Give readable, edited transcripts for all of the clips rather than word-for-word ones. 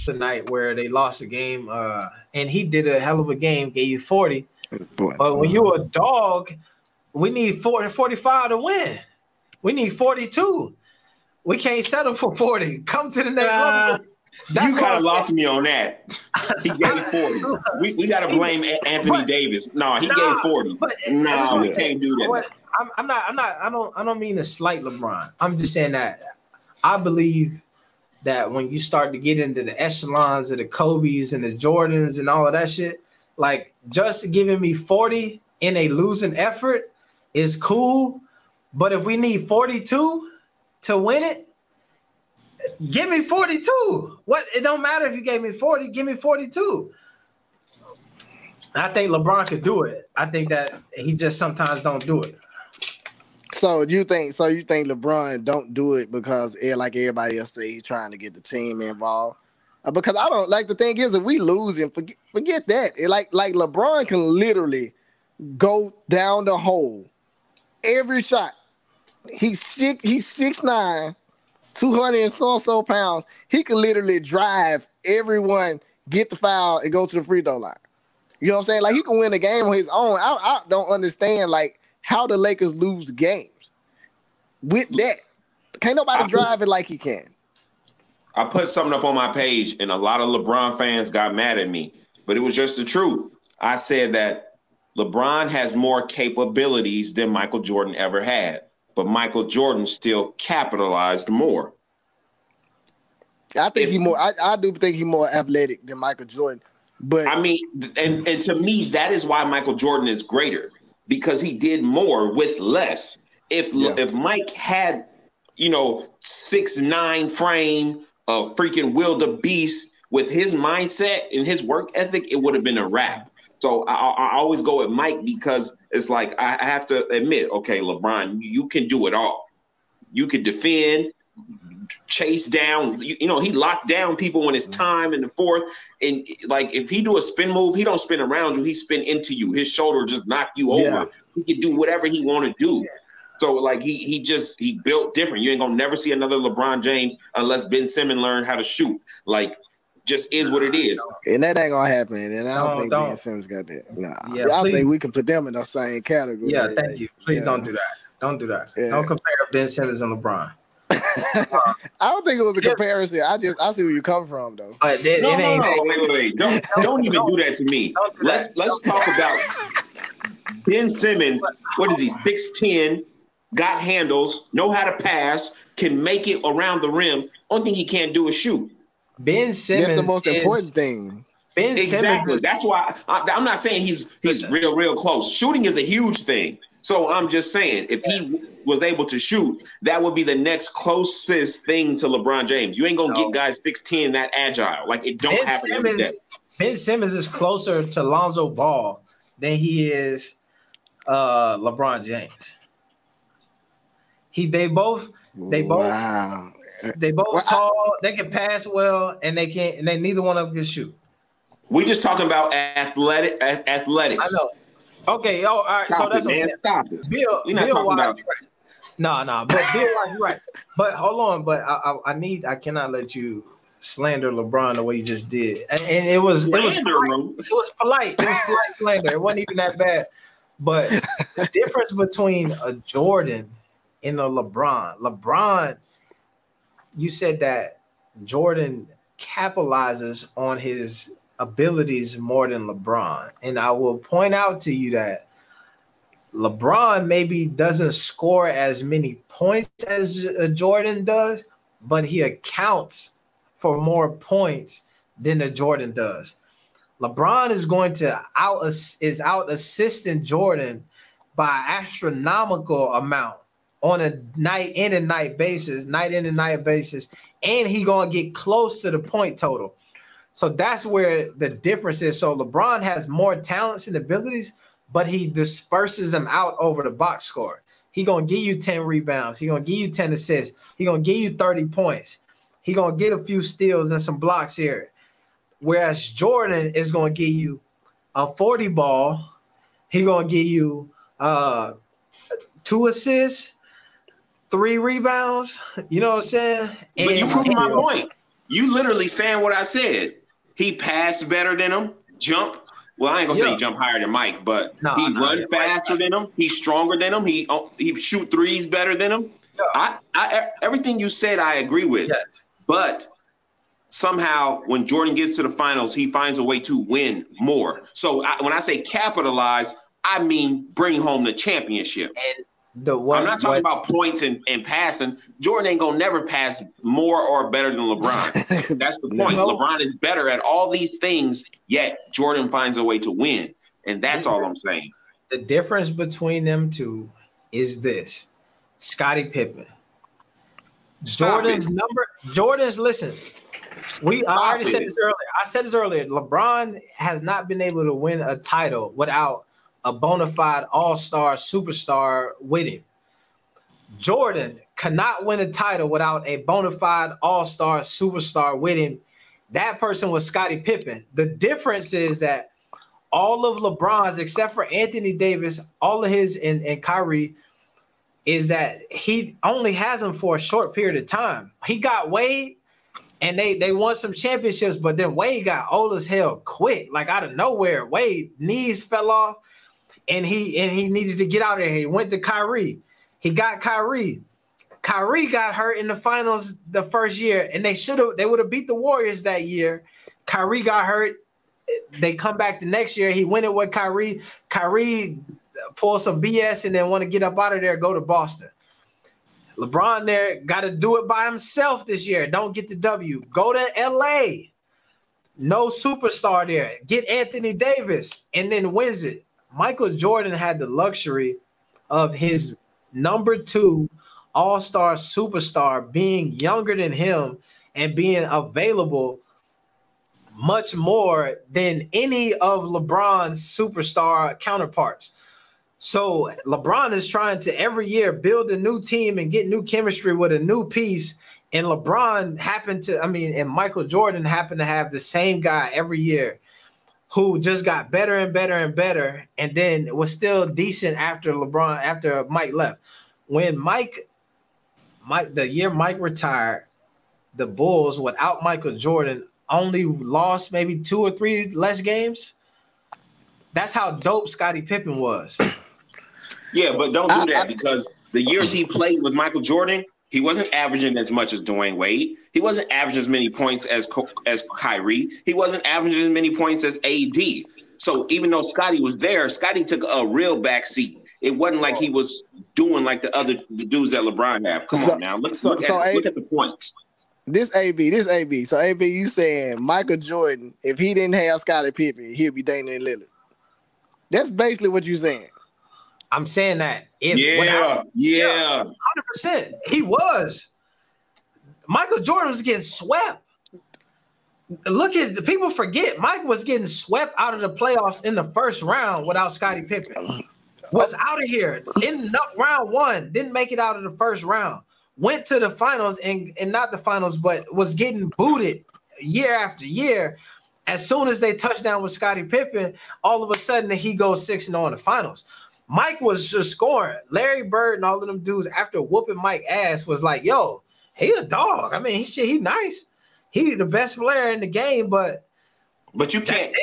the night where they lost the game, and he did a hell of a game, gave you 40. But when you're a dog, we need 40, 45 to win. We need 42. We can't settle for 40. Come to the next level. You kind of lost me on that. He gave 40. We got to blame Anthony Davis. No, he gave 40. No, we can't do that. I don't mean to slight LeBron. I'm just saying that I believe that when you start to get into the echelons of the Kobe's and the Jordans and all of that shit, like just giving me 40 in a losing effort is cool. But if we need 42 to win it, give me 42. What? It don't matter if you gave me 40, give me 42. I think LeBron could do it. I think that he just sometimes don't do it. So you think LeBron don't do it because like everybody else say he's trying to get the team involved? Because I don't like the thing is if we lose and forget that. Like LeBron can literally go down the hole every shot. He's 6'9", 200 and so pounds. He can literally drive everyone, get the foul, and go to the free throw line. You know what I'm saying? Like he can win the game on his own. I don't understand like how the Lakers lose games with that. Can't nobody drive it like he can. I put something up on my page, and a lot of LeBron fans got mad at me, but it was just the truth. I said that LeBron has more capabilities than Michael Jordan ever had, but Michael Jordan still capitalized more. I think I do think he's more athletic than Michael Jordan. But I mean, and to me, that is why Michael Jordan is greater, because he did more with less. If Mike had, 6'9" frame, a freaking wildebeest with his mindset and his work ethic, it would have been a wrap. So I always go with Mike because it's like I have to admit, okay, LeBron, you can do it all. You can defend, chase down. He locked down people when it's time in the fourth. And like if he do a spin move, he don't spin around you. He spin into you. His shoulder just knock you over. Yeah. He can do whatever he want to do. Yeah. So like he built different. You ain't gonna never see another LeBron James unless Ben Simmons learn how to shoot. Like just is what it is. And that ain't gonna happen. And I don't think Ben Simmons got that. Nah. Yeah, I think we can put them in the same category. Yeah, thank you. Please don't do that. Don't do that. Yeah. Don't compare Ben Simmons and LeBron. I don't think it was a comparison. I see where you come from though. Wait. Don't even do that to me. Let's talk about Ben Simmons. What is he? 6'10", got handles, know how to pass, can make it around the rim. Only thing he can't do is shoot. Ben Simmons. That's the most important thing. Exactly. That's why I'm not saying he's real close. Shooting is a huge thing. So I'm just saying, if he was able to shoot, that would be the next closest thing to LeBron James. You ain't gonna get guys 6'10" that agile. Like it don't happen every day. Ben Simmons is closer to Lonzo Ball than he is LeBron James. They both tall. They can pass well, and neither one of them can shoot. We just talking about athletics. I know. Okay. Oh, all right. Stop so that's it, Stop it. Bill Wise, right. No. But Bill Wise, you're right. But hold on. But I cannot let you slander LeBron the way you just did. And it was polite. It was polite slander. It wasn't even that bad. But the difference between a Jordan and a LeBron, you said that Jordan capitalizes on his abilities more than LeBron. And I will point out to you that LeBron maybe doesn't score as many points as Jordan does, but he accounts for more points than a Jordan does. LeBron is going to out assisting Jordan by astronomical amount on a night in and night basis, and he gonna get close to the point total. So that's where the difference is. So LeBron has more talents and abilities, but he disperses them out over the box score. He gonna give you 10 rebounds. He gonna give you 10 assists. He gonna give you 30 points. He gonna get a few steals and some blocks here. Whereas Jordan is gonna give you a 40 ball. He gonna give you 2 assists, 3 rebounds. You know what I'm saying? But you proved my point. You literally saying what I said. He passed better than him, jump. Well, I ain't gonna say he jump higher than Mike, but he run faster than him. He's stronger than him. He shoot threes better than him. Yeah. I everything you said, I agree with. Yes. But somehow, when Jordan gets to the finals, he finds a way to win more. So when I say capitalize, I mean bring home the championship. And I'm not talking about points and passing. Jordan ain't gonna never pass more or better than LeBron. That's the point. LeBron is better at all these things, yet Jordan finds a way to win. And that's all I'm saying. The difference between them two is this. Scottie Pippen. Jordan's, listen, I already said this earlier. I said this earlier. LeBron has not been able to win a title without a bona fide all-star superstar with him. Jordan cannot win a title without a bona fide all-star superstar with him. That person was Scottie Pippen. The difference is that all of LeBron's, except for Anthony Davis, all of his and Kyrie, is that he only has them for a short period of time. He got Wade, and they won some championships, but then Wade got old as hell quick, like out of nowhere. Wade knees fell off. And he needed to get out of there. He went to Kyrie. He got Kyrie. Kyrie got hurt in the finals the first year, and they would have beat the Warriors that year. Kyrie got hurt. They come back the next year. He went it with Kyrie. Kyrie pulled some BS and then want to get up out of there, go to Boston. LeBron there got to do it by himself this year. Don't get the W. Go to LA. No superstar there. Get Anthony Davis and then wins it. Michael Jordan had the luxury of his number 2 all-star superstar being younger than him and being available much more than any of LeBron's superstar counterparts. So LeBron is trying to every year build a new team and get new chemistry with a new piece. And Michael Jordan happened to have the same guy every year, who just got better and better and better, and then was still decent after Mike left. When the year Mike retired, the Bulls, without Michael Jordan, only lost maybe 2 or 3 less games. That's how dope Scottie Pippen was. Yeah, but don't do that, because the years he played with Michael Jordan, he wasn't averaging as much as Dwayne Wade. He wasn't averaging as many points as Kyrie. He wasn't averaging as many points as AD. So even though Scottie was there, Scottie took a real backseat. It wasn't like he was doing like the dudes that LeBron have. Come on now. Look at the points. This AB. So AB, you saying Michael Jordan, if he didn't have Scottie Pippen, he'd be Damian Lillard. That's basically what you're saying. I'm saying that 100%. He was. Michael Jordan was getting swept. Look at the people forget Mike was getting swept out of the playoffs in the first round without Scottie Pippen. Was out of here in round 1, didn't make it out of the first round. Went to the finals and not the finals, but was getting booted year after year. As soon as they touched down with Scottie Pippen, all of a sudden he goes 6-0 in the finals. Mike was just scoring. Larry Bird and all of them dudes, after whooping Mike ass, was like, yo, he a dog. I mean, he nice. He the best player in the game, but you can't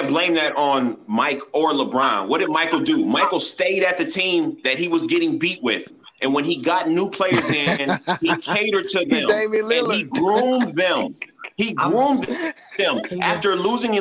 blame that on Mike or LeBron. What did Michael do? Michael stayed at the team that he was getting beat with. And when he got new players in, he catered to them. And he groomed them. He groomed them. After losing,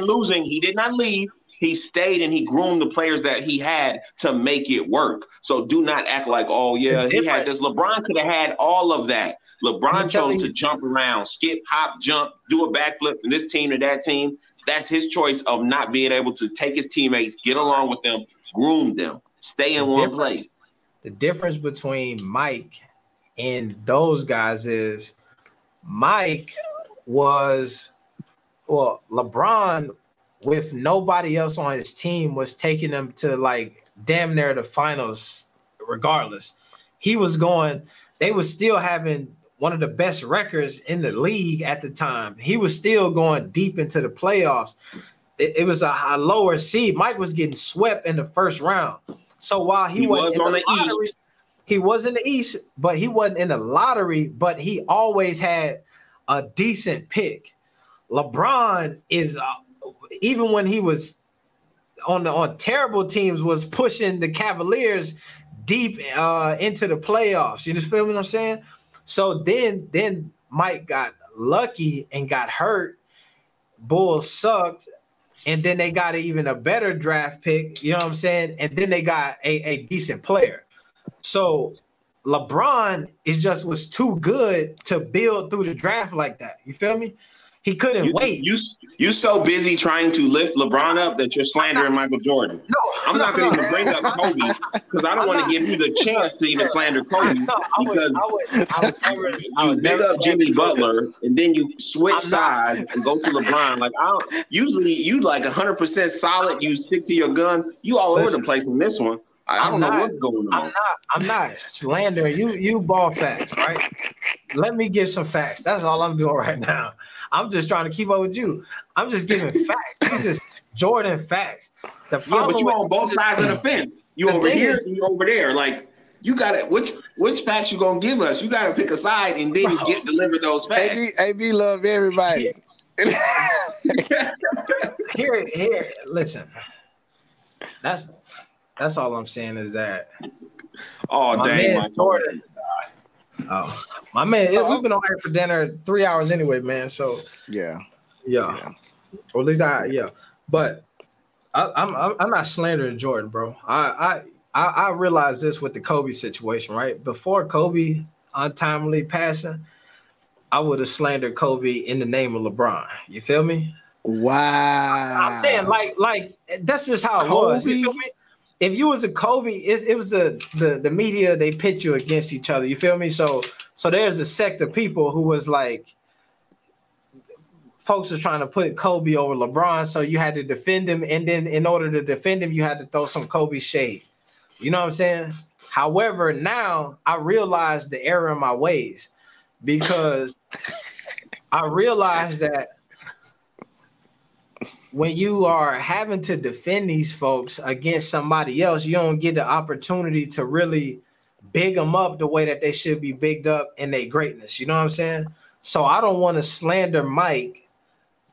he did not leave. He stayed and he groomed the players that he had to make it work. So do not act like, oh, yeah, he had this. LeBron could have had all of that. LeBron chose to jump around, skip, hop, jump, do a backflip from this team to that team. That's his choice of not being able to take his teammates, get along with them, groom them, stay in one place. The difference between Mike and those guys is Mike was, LeBron with nobody else on his team was taking them to like damn near the finals regardless. He was going, they was still having one of the best records in the league at the time. He was still going deep into the playoffs. It was a lower seed. Mike was getting swept in the first round. So while he was on the lottery, East, he was in the East, but he wasn't in the lottery, but he always had a decent pick. LeBron is even when he was on terrible teams, was pushing the Cavaliers deep into the playoffs. You just feel what I'm saying? So then Mike got lucky and got hurt. Bulls sucked, and then they got even a better draft pick. You know what I'm saying? And then they got a decent player. So LeBron was too good to build through the draft like that. You feel me? He couldn't wait. You so busy trying to lift LeBron up that you're slandering Michael Jordan. No, I'm not going to even bring up Kobe because I don't want to give you the chance to even slander Kobe because you big up Jimmy Butler and then you switch sides and go to LeBron. Like usually you like 100% solid. You stick to your gun. You all over the place in this one. I don't know what's going on. I'm not slandering you. Ball facts, right? Let me give some facts. That's all I'm doing right now. I'm just trying to keep up with you. I'm just giving facts. This is Jordan facts. But you on both sides of the fence. You over here and you over there. Like you got it. Which facts you gonna give us? You got to pick a side and then you deliver those facts. AB love everybody. Here. Listen. That's all I'm saying is that. Oh, dang, my Jordan. Oh, my man, we've been on here for dinner 3 hours anyway, man. So yeah. Or at least But I'm not slandering Jordan, bro. I realized this with the Kobe situation, right? Before Kobe untimely passing, I would have slandered Kobe in the name of LeBron. You feel me? Wow. I'm saying like that's just how it was. You feel me? If you was a Kobe, it was the media, they pit you against each other. You feel me? So there's a sect of people who was like, folks are trying to put Kobe over LeBron, so you had to defend him. And then in order to defend him, you had to throw some Kobe shade. You know what I'm saying? However, now I realize the error in my ways because I realized that when you are having to defend these folks against somebody else, you don't get the opportunity to really big them up the way that they should be bigged up in their greatness. You know what I'm saying? So I don't want to slander Mike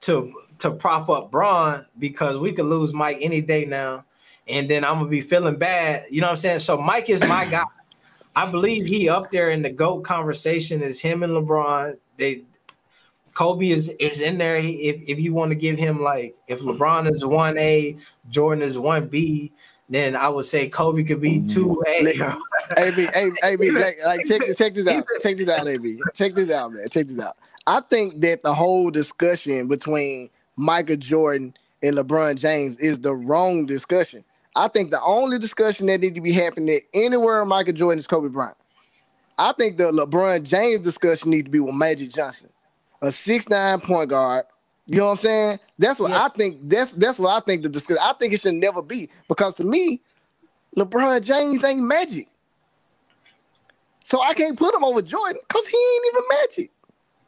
to prop up Bron because we could lose Mike any day now. And then I'm going to be feeling bad. You know what I'm saying? So Mike is my guy. I believe he up there in the GOAT conversation is him and LeBron. Kobe is in there. If you want to give him like, if LeBron is 1A, Jordan is 1B, then I would say Kobe could be 2A. AB, like check this out. Check this out, AB. Check this out, man. Check this out. I think that the whole discussion between Michael Jordan and LeBron James is the wrong discussion. I think the only discussion that needs to be happening anywhere Michael Jordan is Kobe Bryant. I think the LeBron James discussion needs to be with Magic Johnson, a 6'9" point guard. You know what I'm saying? That's what I think. That's what I think the discussion. I think it should never be because to me, LeBron James ain't Magic, so I can't put him over Jordan because he ain't even Magic.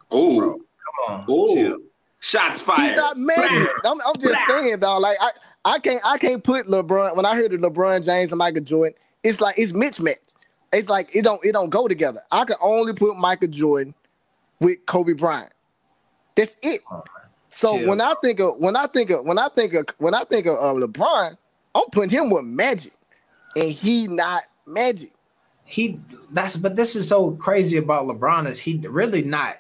Oh, come on! Oh, shots fired. He's not Magic. I'm just saying, dog. Like I can't put LeBron. When I heard of LeBron James and Michael Jordan, it's like it's mismatched. It's like it don't go together. I can only put Michael Jordan with Kobe Bryant. That's it. So when I think of LeBron, I'm putting him with Magic, and he not Magic. But this is so crazy about LeBron is he really not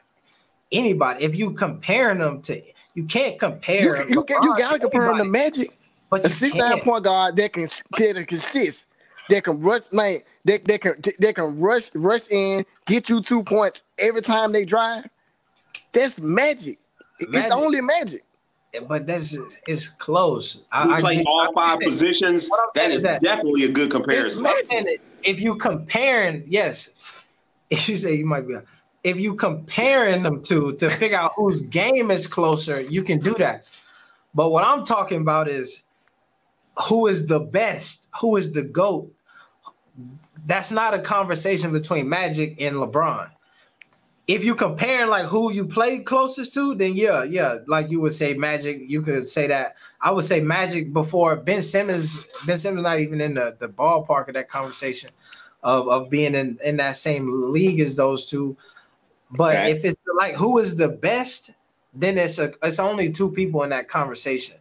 anybody. If you comparing them to, you can't compare. You gotta compare him to Magic, but a 6'9" point guard that can consist, that can rush, man, that can rush in, get you 2 points every time they drive. That's Magic. It's only Magic. But it's close. I play all five positions. That is definitely a good comparison. If you comparing, yes, if you say you might be, if you comparing them to figure out whose game is closer, you can do that. But what I'm talking about is who is the best, who is the GOAT. That's not a conversation between Magic and LeBron. If you comparing like who you played closest to, then yeah, like you would say Magic, you could say that. I would say Magic before Ben Simmons. Ben Simmons not even in the ballpark of that conversation of being in that same league as those two. But if it's like who is the best, then it's only two people in that conversation.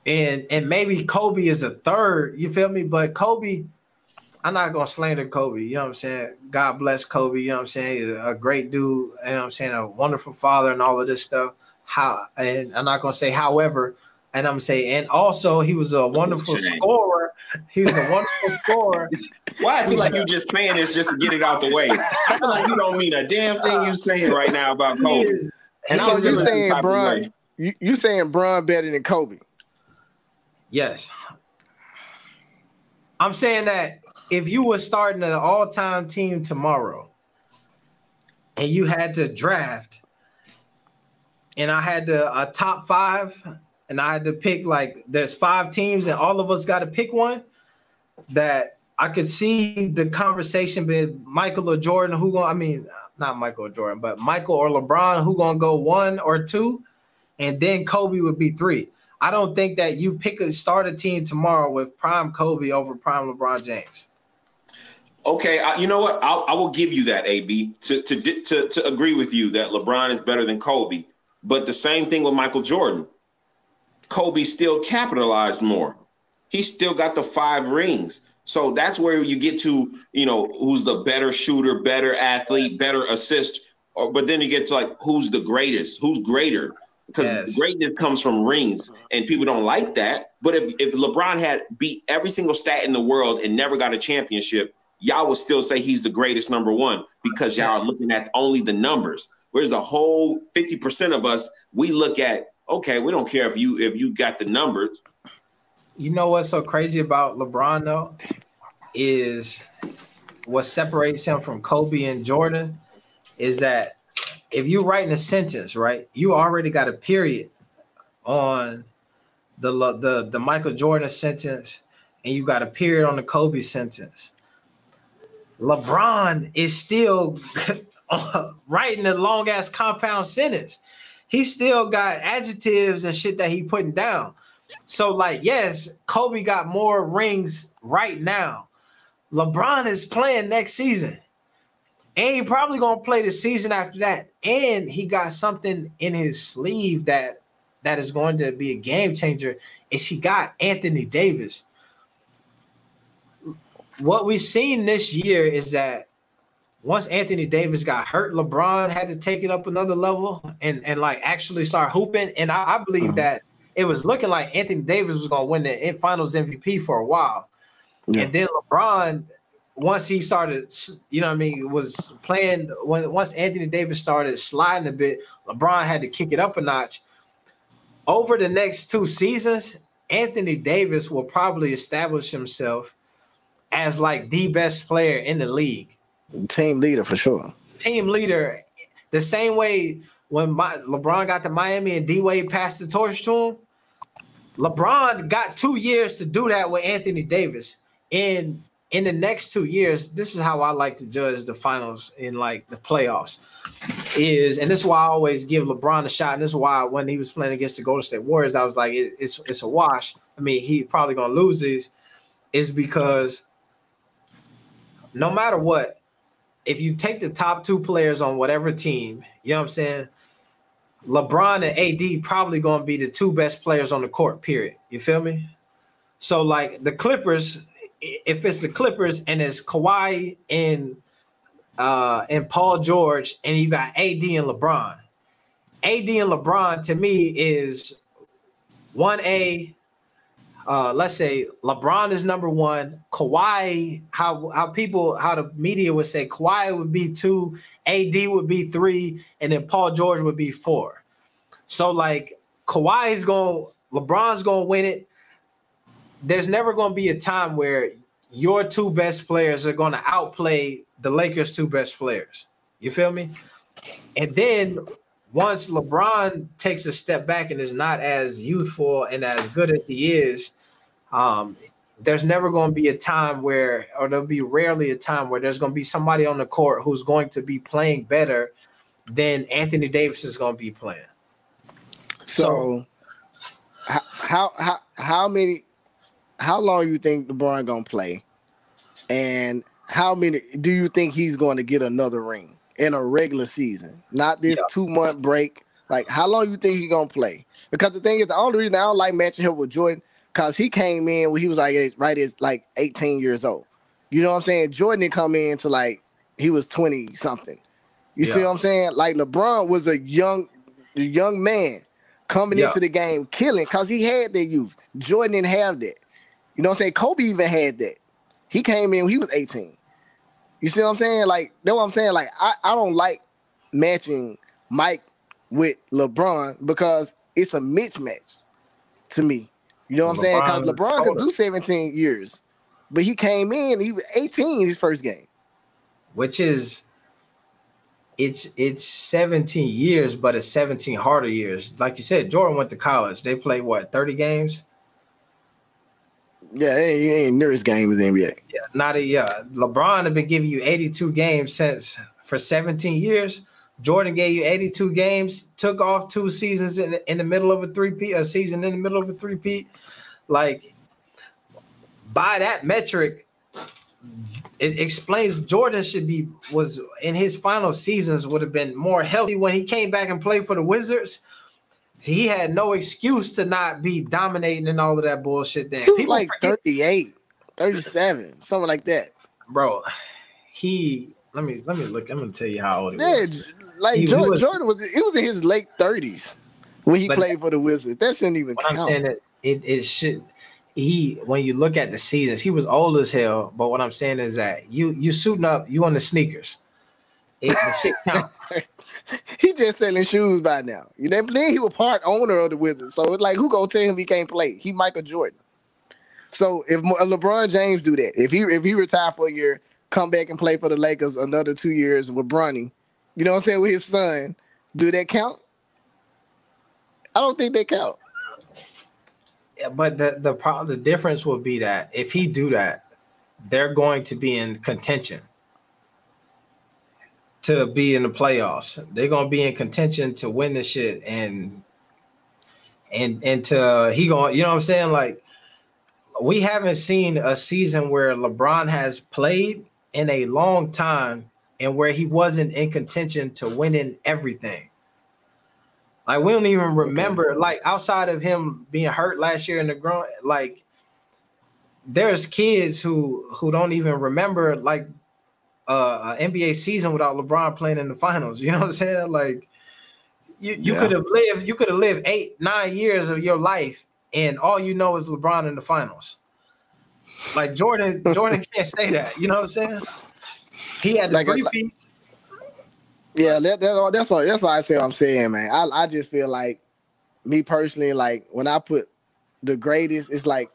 And maybe Kobe is a third, you feel me? But Kobe, I'm not gonna slander Kobe, you know what I'm saying? God bless Kobe, you know what I'm saying? He's a great dude, you know what I'm saying, a wonderful father and all of this stuff. And I'm not gonna say however, and I'm saying, and also he was a wonderful scorer. He was a wonderful scorer. Why I feel like you just saying this just to get it out the way? I feel like you don't mean a damn thing you saying right now about Kobe. And so you saying Bron? You saying Bron better than Kobe? Yes. I'm saying that if you were starting an all-time team tomorrow, and you had to draft, and I had a top 5. And I had to pick, like, there's 5 teams and all of us got to pick one, that I could see the conversation with Michael or Jordan, not Michael or Jordan, but Michael or LeBron, who going to go 1 or 2, and then Kobe would be 3. I don't think that you start a team tomorrow with prime Kobe over prime LeBron James. Okay, you know what? I will give you that, AB, to agree with you that LeBron is better than Kobe. But the same thing with Michael Jordan. Kobe still capitalized more. He still got the 5 rings. So that's where you get to, who's the better shooter, better athlete, better assist. But then you get to, like, who's the greatest? Who's greater? Because greatness comes from rings, and people don't like that. But if LeBron had beat every single stat in the world and never got a championship, y'all would still say he's the greatest number 1 because y'all are looking at only the numbers. Whereas a whole 50% of us, we look at, okay, we don't care if you got the numbers. You know what's so crazy about LeBron, though, is what separates him from Kobe and Jordan is that if you're writing a sentence, right, you already got a period on the Michael Jordan sentence, and you got a period on the Kobe sentence. LeBron is still writing a long-ass compound sentence. He still got adjectives and shit that he putting down. So, like, yes, Kobe got more rings right now. LeBron is playing next season. And he probably going to play the season after that. And he got something in his sleeve that is going to be a game changer, is he got Anthony Davis. What we've seen this year is that once Anthony Davis got hurt, LeBron had to take it up another level and like actually start hooping. And I believe that it was looking like Anthony Davis was going to win the Finals MVP for a while. Yeah. And then LeBron, once he started, was playing, once Anthony Davis started sliding a bit, LeBron had to kick it up a notch. Over the next 2 seasons, Anthony Davis will probably establish himself as like the best player in the league. Team leader for sure. Team leader. The same way when LeBron got to Miami and D-Wade passed the torch to him, LeBron got 2 years to do that with Anthony Davis. In the next 2 years, this is how I like to judge the finals in like the playoffs. And this is why I always give LeBron a shot. And this is why when he was playing against the Golden State Warriors, I was like, it's a wash. I mean, he probably gonna lose this, is because no matter what, if you take the top 2 players on whatever team, you know what I'm saying, LeBron and AD probably going to be the 2 best players on the court, period. You feel me? So, like, the Clippers, if it's the Clippers and it's Kawhi and Paul George and you got AD and LeBron. AD and LeBron, to me, is 1A. Let's say LeBron is number 1. Kawhi, how the media would say Kawhi would be 2, AD would be 3, and then Paul George would be 4. So like LeBron's gonna win it. There's never gonna be a time where your 2 best players are gonna outplay the Lakers' 2 best players. You feel me? And then once LeBron takes a step back and is not as youthful and as good as he is, there's never going to be a time where, or there'll be rarely a time where there's going to be somebody on the court who's going to be playing better than Anthony Davis is going to be playing. So how long you think LeBron going to play? And how many do you think he's going to get another ring? in a regular season, not this 2-month break. Like, how long you think he gonna play? Because the thing is, the only reason I don't like matching him with Jordan, because he came in when he was like right as like 18 years old. You know what I'm saying? Jordan didn't come in to like he was 20 something. You see what I'm saying? Like LeBron was a young man coming into the game killing because he had that youth. Jordan didn't have that. You know what I'm saying? Kobe even had that. He came in when he was 18. You see what I'm saying? Like, that's what I'm saying. Like, I don't like matching Mike with LeBron because it's a mismatch to me. You know what I'm saying? Because LeBron could do 17 years, but he came in, he was 18 his first game. Which is, it's 17 years, but it's 17 harder years. Like you said, Jordan went to college. They played, what, 30 games? Yeah, he ain't near as game as NBA. Yeah, LeBron have been giving you 82 games for 17 years. Jordan gave you 82 games, took off 2 seasons in the middle of a season in the middle of a three-peat. Like, by that metric, it explains Jordan was in his final seasons would have been more healthy when he came back and played for the Wizards. He had no excuse to not be dominating and all of that bullshit. Then he was like 38, 37, something like that. Bro, let me look. I'm gonna tell you how old he was. Like Jordan was in his late 30s when he played for the Wizards. That shouldn't even count. I'm saying that it should. When you look at the seasons, he was old as hell. But what I'm saying is that you suiting up, you on the sneakers. The shit count. He just selling shoes by now. You know, then he was part owner of the Wizards. So it's like, who gonna tell him he can't play? He Michael Jordan. So if LeBron James do that, if he retire for a year, come back and play for the Lakers another 2 years with Bronny, you know what I'm saying, with his son, do that count? I don't think they count. Yeah, but the difference will be that if he do that, they're going to be in contention to be in the playoffs. They're gonna be in contention to win the shit, and to he going, you know what I'm saying? Like, we haven't seen a season where LeBron has played in a long time and where he wasn't in contention to winning everything. Like, we don't even remember, like, outside of him being hurt last year in the ground, like, there's kids who don't even remember like an NBA season without LeBron playing in the finals. You know what I'm saying? Like, you could have lived 8-9 years of your life and all you know is LeBron in the finals. Like, Jordan can't say that. You know what I'm saying? He had the like 3 peats. Yeah, that's why I say what I'm saying, man. I just feel like, me personally, like, when I put the greatest, it's like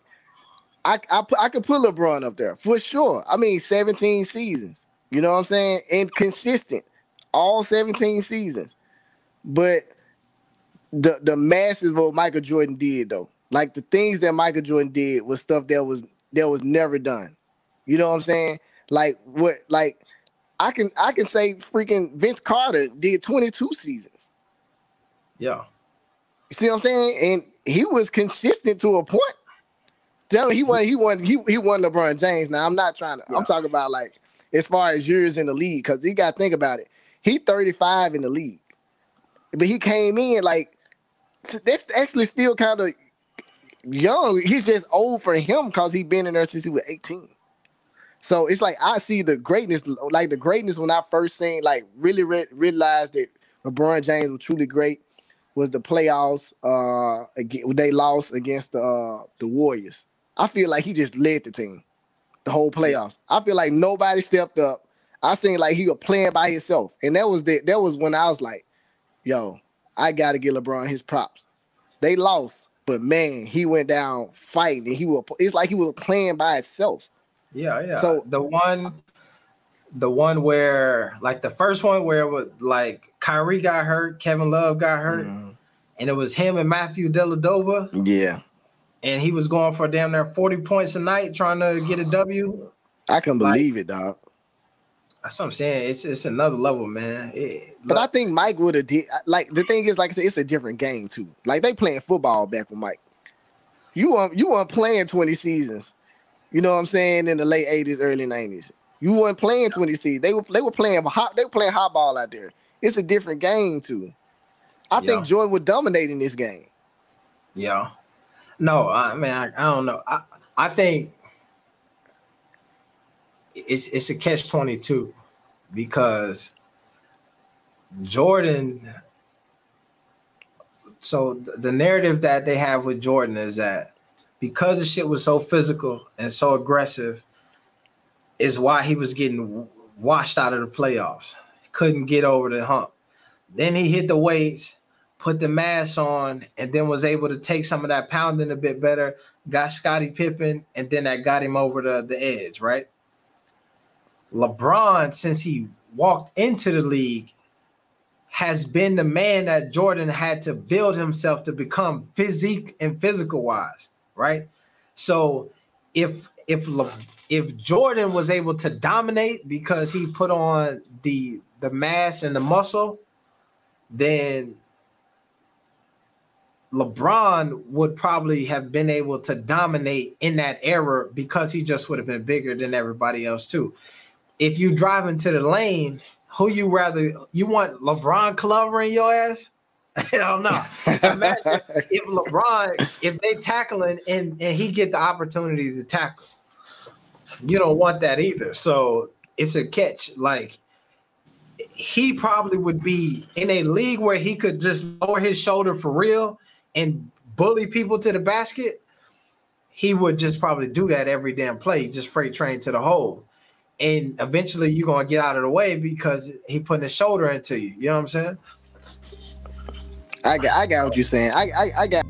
I could put LeBron up there for sure. I mean, 17 seasons. You know what I'm saying? And consistent, all 17 seasons. But the masses of what Michael Jordan did, though, like the things that Michael Jordan did was stuff that was never done. You know what I'm saying? Like I can say freaking Vince Carter did 22 seasons. Yeah. You see what I'm saying? And he was consistent to a point. Tell me, he won LeBron James. Now, I'm not trying to. Yeah. I'm talking about, like, as far as years in the league, because you got to think about it. He 35 in the league, but he came in like, that's actually still kind of young. He's just old for him because he's been in there since he was 18. So it's like, I see the greatness when I first seen, like, really realized that LeBron James was truly great was the playoffs. They lost against the Warriors. I feel like he just led the team the whole playoffs. I feel like nobody stepped up. I seen like he was playing by himself. And that was when I was like, yo, I got to give LeBron his props. They lost, but man, he went down fighting, and it's like he was playing by himself. Yeah. So the one where, like, the first one where it was like Kyrie got hurt, Kevin Love got hurt, and it was him and Matthew Dellavedova. Yeah. And he was going for damn near 40 points a night trying to get a W. I can believe it, dog. That's what I'm saying. It's another level, man. But I think Mike would have did. Like, the thing is, like I said, it's a different game too. Like, they playing football back with Mike. You weren't playing 20 seasons. You know what I'm saying? In the late 80s, early 90s. You weren't playing 20 They were playing hot ball out there. It's a different game too. I think Jordan would dominate in this game. Yeah. No, I mean I don't know. I think it's a catch-22 because Jordan. So the narrative that they have with Jordan is that because the shit was so physical and so aggressive is why he was getting washed out of the playoffs. He couldn't get over the hump. Then he hit the weights, put the mass on, and then was able to take some of that pounding a bit better, got Scottie Pippen, and then that got him over the edge, right? LeBron, since he walked into the league, has been the man that Jordan had to build himself to become physique and physical wise, right? So if Jordan was able to dominate because he put on the mass and the muscle, then LeBron would probably have been able to dominate in that era because he just would have been bigger than everybody else too. If you drive into the lane, who you want LeBron clovering your ass? Hell no. Imagine if they tackling and he get the opportunity to tackle. You don't want that either. So it's a catch. Like he probably would be in a league where he could just lower his shoulder for real and bully people to the basket. He would just probably do that every damn play, just freight train to the hole. And eventually you're going to get out of the way because he putting his shoulder into you. You know what I'm saying? I got what you're saying. I got